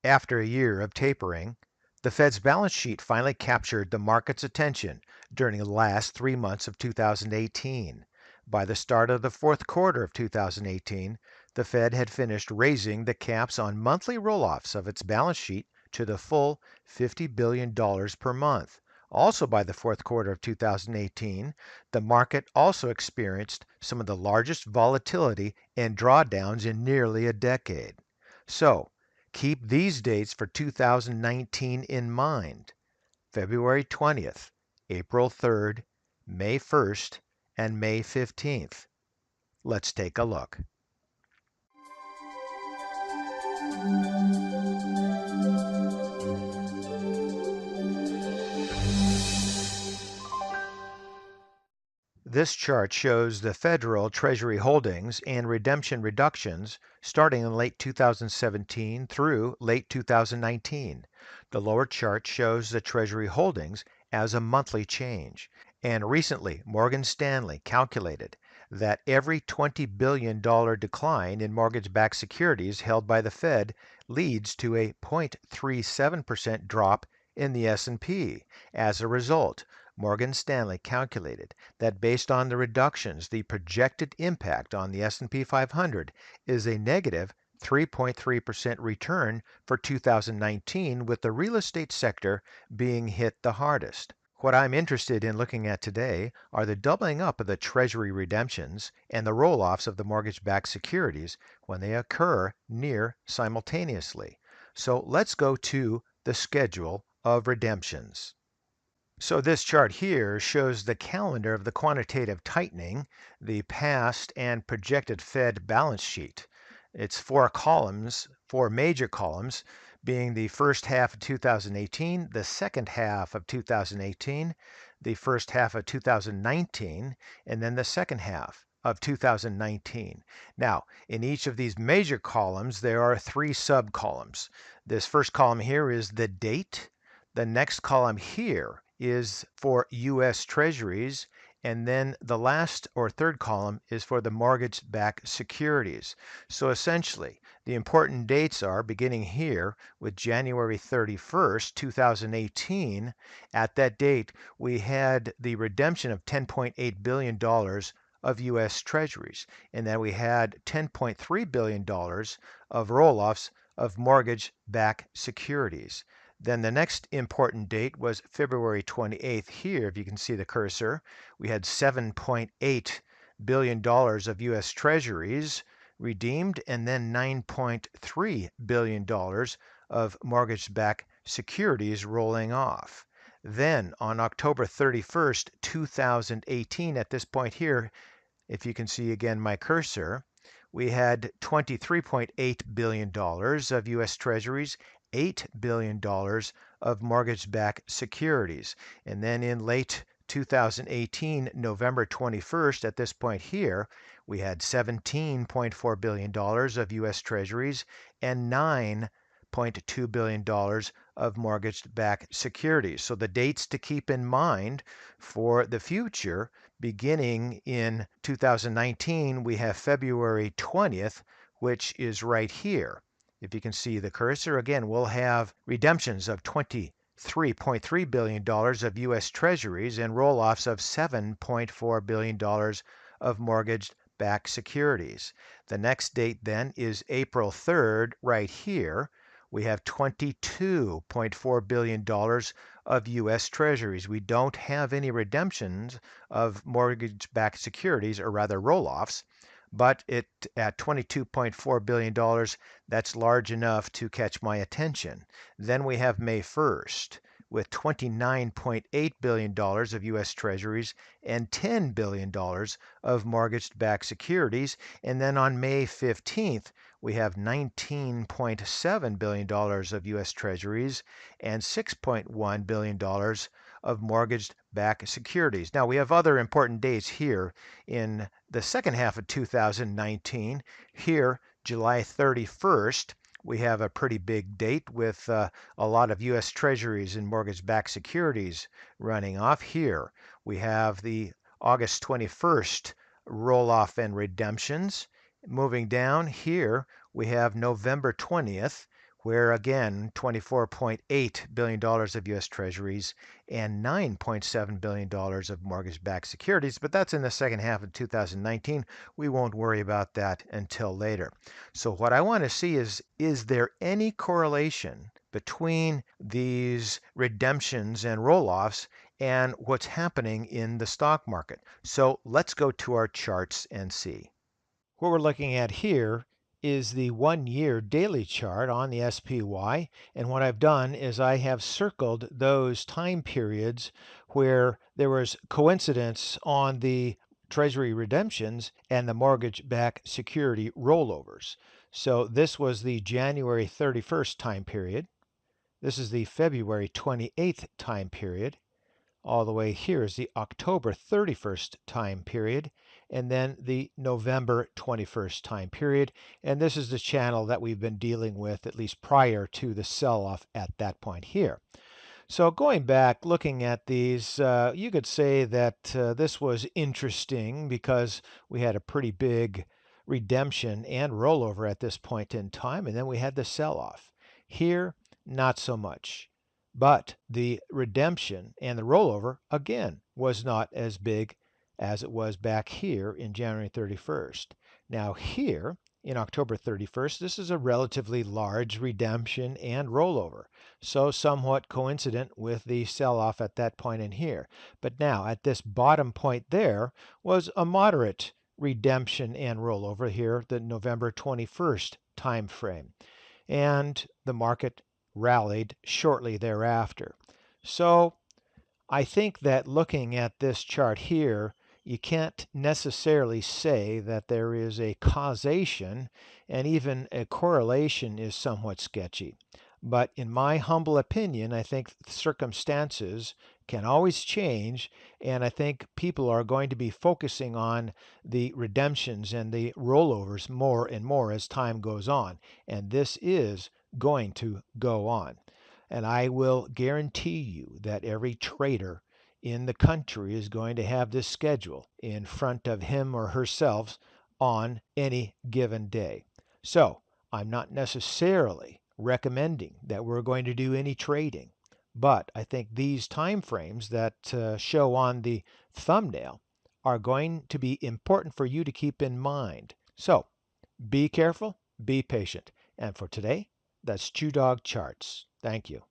After a year of tapering, the Fed's balance sheet finally captured the market's attention during the last 3 months of 2018. By the start of the fourth quarter of 2018, the Fed had finished raising the caps on monthly roll-offs of its balance sheet to the full $50 billion per month. Also by the fourth quarter of 2018, the market also experienced some of the largest volatility and drawdowns in nearly a decade. So, keep these dates for 2019 in mind: February 20th, April 3rd, May 1st, and May 15th. Let's take a look. This chart shows the federal Treasury holdings and redemption reductions starting in late 2017 through late 2019. The lower chart shows the Treasury holdings as a monthly change. And recently, Morgan Stanley calculated that every $20 billion decline in mortgage-backed securities held by the Fed leads to a 0.37% drop in the S&P. As a result, Morgan Stanley calculated that based on the reductions, the projected impact on the S&P 500 is a negative 3.3% return for 2019, with the real estate sector being hit the hardest. What I'm interested in looking at today are the doubling up of the Treasury redemptions and the roll-offs of the mortgage-backed securities when they occur near simultaneously. So let's go to the schedule of redemptions. So this chart here shows the calendar of the quantitative tightening, the past and projected Fed balance sheet. It's four major columns, being the first half of 2018, the second half of 2018, the first half of 2019, and then the second half of 2019. Now, in each of these major columns, there are three sub-columns. This first column here is the date. The next column here is for U.S. Treasuries, and then the last or third column is for the mortgage-backed securities. So essentially, the important dates are beginning here with January 31st, 2018. At that date, we had the redemption of $10.8 billion of U.S. Treasuries, and then we had $10.3 billion of roll-offs of mortgage-backed securities. Then the next important date was February 28th here, if you can see the cursor. We had $7.8 billion of U.S. Treasuries redeemed, and then $9.3 billion of mortgage-backed securities rolling off. Then on October 31st, 2018, at this point here, if you can see again my cursor, we had $23.8 billion of U.S. Treasuries, $8 billion of mortgage-backed securities. And then in late 2018, November 21st, at this point here, we had $17.4 billion of U.S. Treasuries and $9.2 billion of mortgage-backed securities. So the dates to keep in mind for the future, beginning in 2019, we have February 20th, which is right here. If you can see the cursor, again, we'll have redemptions of $23.3 billion of U.S. Treasuries and roll-offs of $7.4 billion of mortgage-backed securities. The next date then is April 3rd, right here. We have $22.4 billion of U.S. Treasuries. We don't have any redemptions of mortgage-backed securities, or rather roll-offs. But at $22.4 billion, that's large enough to catch my attention. Then we have May 1st with $29.8 billion of U.S. Treasuries and $10 billion of mortgage-backed securities. And then on May 15th, we have $19.7 billion of U.S. Treasuries and $6.1 billion of mortgage-backed securities. Now, we have other important dates here in the second half of 2019. Here, July 31st, we have a pretty big date with a lot of U.S. Treasuries and mortgage-backed securities running off. Here, we have the August 21st roll-off and redemptions. Moving down here, we have November 20th, where again, $24.8 billion of U.S. Treasuries and $9.7 billion of mortgage-backed securities, but that's in the second half of 2019. We won't worry about that until later. So what I want to see is there any correlation between these redemptions and roll-offs and what's happening in the stock market? So let's go to our charts and see. What we're looking at here is the 1-year daily chart on the SPY, and what I've done is I have circled those time periods where there was coincidence on the Treasury redemptions and the mortgage-backed security rollovers. So this was the January 31st time period. This is the February 28th time period. All the way here is the October 31st time period, and then the November 21st time period. And this is the channel that we've been dealing with at least prior to the sell-off at that point here. So going back, looking at these, you could say that this was interesting because we had a pretty big redemption and rollover at this point in time, and then we had the sell-off. Here, not so much. But the redemption and the rollover, again, was not as big as it was back here in January 31st. Now here, in October 31st, this is a relatively large redemption and rollover, so somewhat coincident with the sell-off at that point in here. But now at this bottom point there was a moderate redemption and rollover here, the November 21st time frame, and the market rallied shortly thereafter. So I think that looking at this chart here, you can't necessarily say that there is a causation, and even a correlation is somewhat sketchy. But in my humble opinion, I think circumstances can always change, and I think people are going to be focusing on the redemptions and the rollovers more and more as time goes on. And this is going to go on. And I will guarantee you that every trader in the country is going to have this schedule in front of him or herself on any given day. So I'm not necessarily recommending that we're going to do any trading, but I think these time frames that show on the thumbnail are going to be important for you to keep in mind. So be careful, be patient. And for today, that's ChewDog Charts. Thank you.